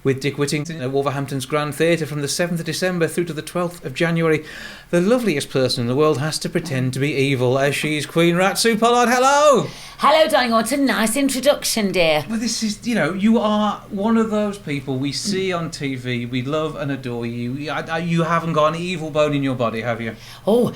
with Dick Whittington at Wolverhampton's Grand Theatre from the 7th of December through to the 12th of January. The loveliest person in the world has to pretend to be evil as she's Queen Rat. Sue Pollard, hello! Hello, darling. What a nice introduction, dear. Well, this is, you are one of those people we see on TV. We love and adore you. You haven't got an evil bone in your body, have you? Oh,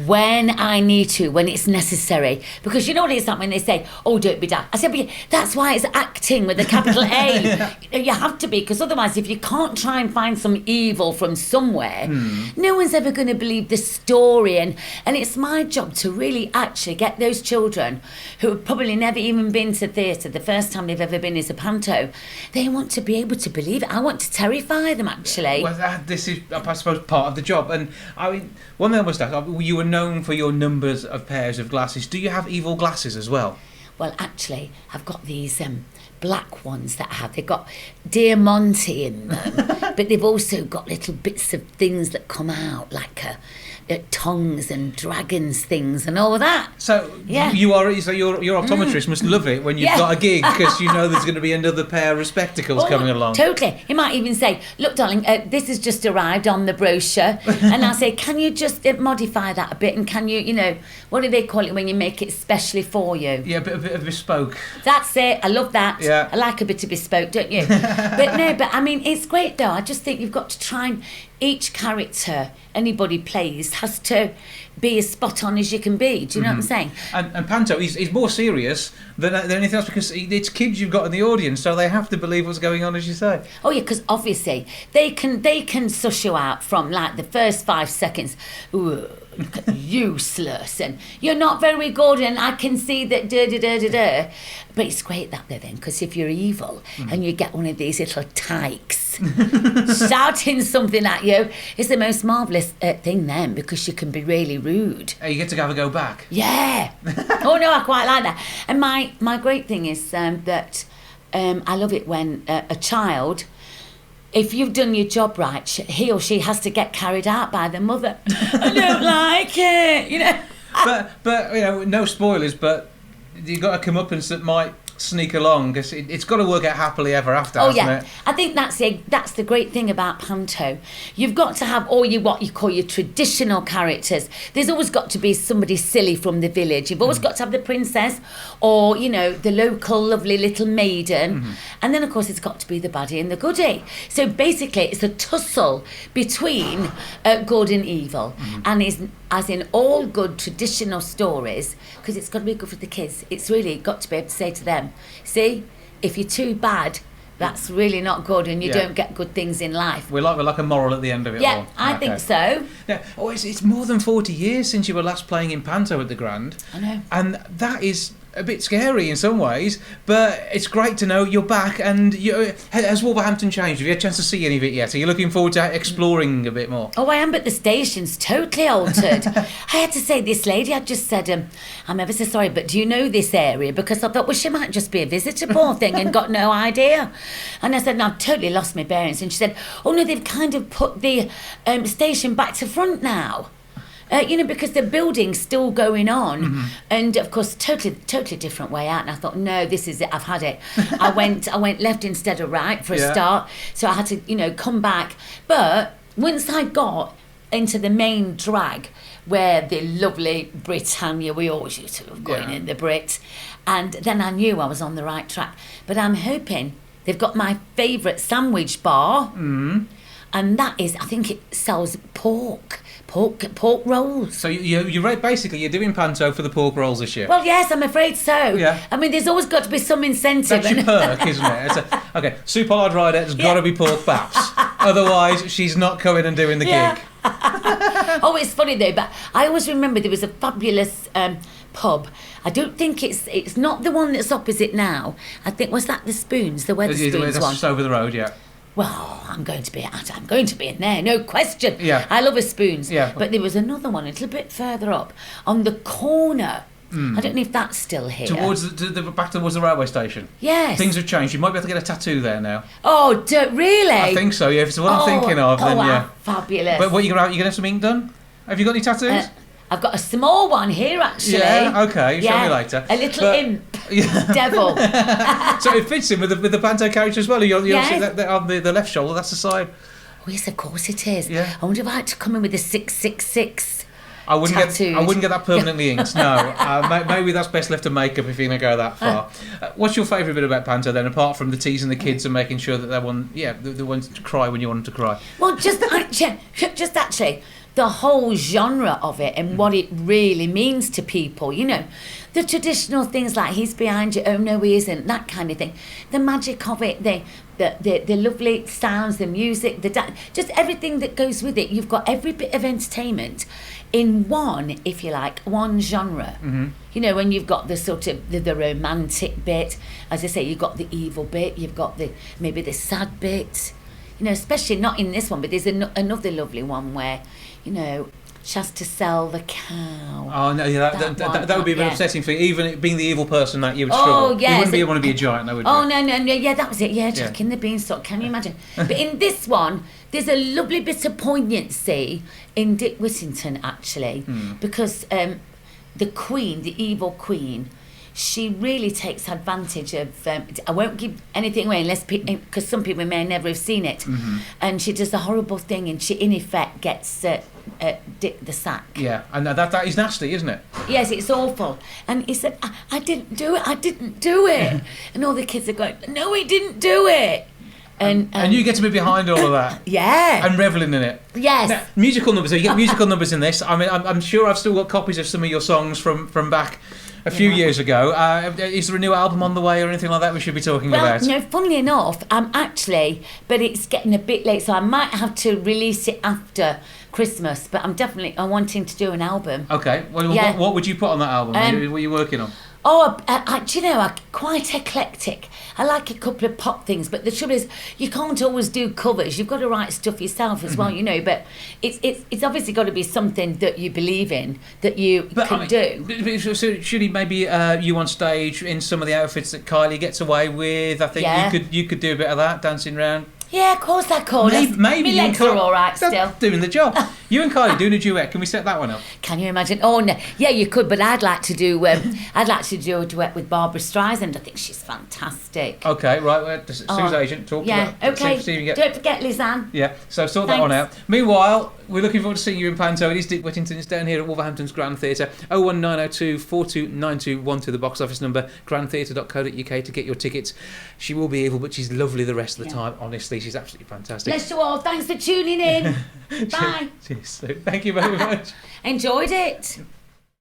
when I need to, when it's necessary. Because you know what it's like when they say, oh, don't be daft. I said, but that's why it's acting with a capital A. Yeah. You have to be, because otherwise, if you can't try and find some evil from somewhere, no one's ever going to believe the story. And it's my job to really actually get those children who have probably never even been to theatre, the first time they've ever been is a panto, they want to be able to believe it. I want to terrify them, actually. Well, this is, I suppose, part of the job. And I mean, one thing I must ask, you were known for your numbers of pairs of glasses. Do you have evil glasses as well? Well, actually, I've got these black ones that I have. They've got Diamante in them, but they've also got little bits of things that come out, like tongues and dragons things and all that. So yeah. your optometrist must love it when you've got a gig, because you know there's going to be another pair of spectacles coming along. Totally. He might even say, look, darling, this has just arrived on the brochure. And I'll say, can you just modify that a bit? And can you, what do they call it when you make it specially for you? Yeah, a bit of bespoke. That's it. I love that. Yeah. I like a bit of bespoke, don't you? but I mean, it's great though. I just think you've got to try and each character anybody plays has to be as spot on as you can be. Do you know what I'm saying? And Panto, he's more serious than anything else, because it's kids you've got in the audience, so they have to believe what's going on, as you say. Oh yeah, because obviously they can suss you out from like the first 5 seconds. Ooh, useless, and you're not very good, and I can see that da. But it's great that then, because if you're evil and you get one of these little tykes shouting something at you, it's the most marvellous thing then, because you can be really rude. You get to have a go back. Yeah. Oh no, I quite like that. And my great thing is that I love it when a child, if you've done your job right, he or she has to get carried out by the mother. I don't like it, But no spoilers, but you've got to come up and might sneak along, because it's got to work out happily ever after, hasn't it? I think that's the great thing about Panto. You've got to have all what you call your traditional characters. There's always got to be somebody silly from the village. You've always got to have the princess, or the local lovely little maiden, and then of course it's got to be the baddie and the goodie. So basically it's a tussle between good and evil, and is as in all good traditional stories, because it's got to be good for the kids. It's really got to be able to say to them, see, if you're too bad, that's really not good, and you don't get good things in life. We're like a moral at the end of it all. Yeah, I think so. Yeah. Oh, it's more than 40 years since you were last playing in Panto at the Grand. I know. And that is a bit scary in some ways, but it's great to know you're back. And has Wolverhampton changed? Have you had a chance to see any of it yet? Are you looking forward to exploring a bit more? Oh, I am, but the station's totally altered. I had to say, this lady, I just said, I'm ever so sorry, but do you know this area? Because I thought, well, she might just be a visitor, poor thing, and got no idea. And I said, no, I've totally lost my bearings. And she said, oh no, they've kind of put the station back to front now. Because the building's still going on, and of course, totally different way out. And I thought, no, this is it. I've had it. I went left instead of right for a start, so I had to, come back. But once I got into the main drag, where the lovely Britannia, we always used to love going in the Brit, and then I knew I was on the right track. But I'm hoping they've got my favourite sandwich bar, and that is, I think it sells pork rolls. So you're right. Basically, you're doing Panto for the pork rolls this year. Well, yes, I'm afraid so. Yeah. I mean, there's always got to be some incentive. That's your perk, isn't it? Okay, Sue Pollard Rider has got to be pork baps. Otherwise, she's not coming and doing the gig. Oh, it's funny though, but I always remember there was a fabulous pub. I don't think it's not the one that's opposite now. I think, was that the Spoons, the Wetherspoons one? That's just over the road, yeah. Well, I'm going to be in there, no question. Yeah. I love a Spoons. Yeah. But there was another one a little bit further up on the corner. I don't know if that's still here. Back towards the railway station. Yes. Things have changed. You might be able to get a tattoo there now. Oh, really? I think so. Yeah. If it's what I'm thinking of, then yeah. Fabulous. But what, you're gonna have some ink done? Have you got any tattoos? I've got a small one here, actually. Yeah, okay, show me later. A little imp, devil. So it fits in with the Panto character as well. You're Yes. obviously on the left shoulder, that's the side. Oh, yes, of course it is. Yeah. I wonder if I had to come in with a 666 I wouldn't tattooed. get that permanently inked. No, maybe that's best left to makeup if you're going to go that far. What's your favourite bit about Panto then, apart from the teasing the kids and making sure that they want, the ones to cry when you want them to cry? Well, just actually, the whole genre of it and what it really means to people. You know, the traditional things like he's behind you, oh no he isn't, that kind of thing. The magic of it, the lovely sounds, the music, just everything that goes with it. You've got every bit of entertainment in one, if you like, one genre. Mm-hmm. You know, when you've got the sort of the romantic bit, as I say, you've got the evil bit, you've got maybe the sad bit. You know, especially not in this one, but there's another lovely one where, you know, she has to sell the cow. Oh no, that would be a bit upsetting for you. Even being the evil person, that you would struggle. Oh yeah, you wouldn't want to be a giant, though, would you? Oh no, yeah, that was it. Yeah, Jack in the Beanstalk. Can you imagine? But in this one, there's a lovely bit of poignancy in Dick Whittington actually, because the Queen, the evil Queen, she really takes advantage of. I won't give anything away unless because some people may never have seen it, and she does a horrible thing, and she in effect gets Dick the sack. Yeah, and that is nasty, isn't it? Yes, it's awful. And he said, I didn't do it. And all the kids are going, no, he didn't do it. And you get to be behind all of that. Yeah. And reveling in it. Yes. Now, musical numbers. So you get musical numbers in this. I mean, I'm sure I've still got copies of some of your songs from back a few years ago. Is there a new album on the way or anything like that we should be talking about? No, funnily enough, actually, but it's getting a bit late, so I might have to release it after Christmas, but I'm wanting to do an album. Okay. Well, what would you put on that album? What are you working on? Oh, do you know, I'm quite eclectic. I like a couple of pop things, but the trouble is, you can't always do covers. You've got to write stuff yourself as well, you know. But it's obviously got to be something that you believe in, that you can do. So should he maybe you on stage in some of the outfits that Kylie gets away with? I think you could do a bit of that, dancing around. Yeah, of course I could. Maybe my legs are all right still. Doing the job. You and Kylie doing a duet. Can we set that one up? Can you imagine? Oh no, yeah, you could. But I'd like to do a duet with Barbara Streisand. I think she's fantastic. Okay, right. Sue's agent. Talk to that. Okay. See Don't forget Lisanne. Yeah. So sort that one out. Meanwhile, we're looking forward to seeing you in Panto. It is Dick Whittington. It's down here at Wolverhampton's Grand Theatre. 01902 429212, the box office number. grandtheatre.co.uk to get your tickets. She will be evil, but she's lovely the rest of the time. Honestly, she's absolutely fantastic. Bless you all. Thanks for tuning in. Bye. Cheers. Thank you very much. Enjoyed it.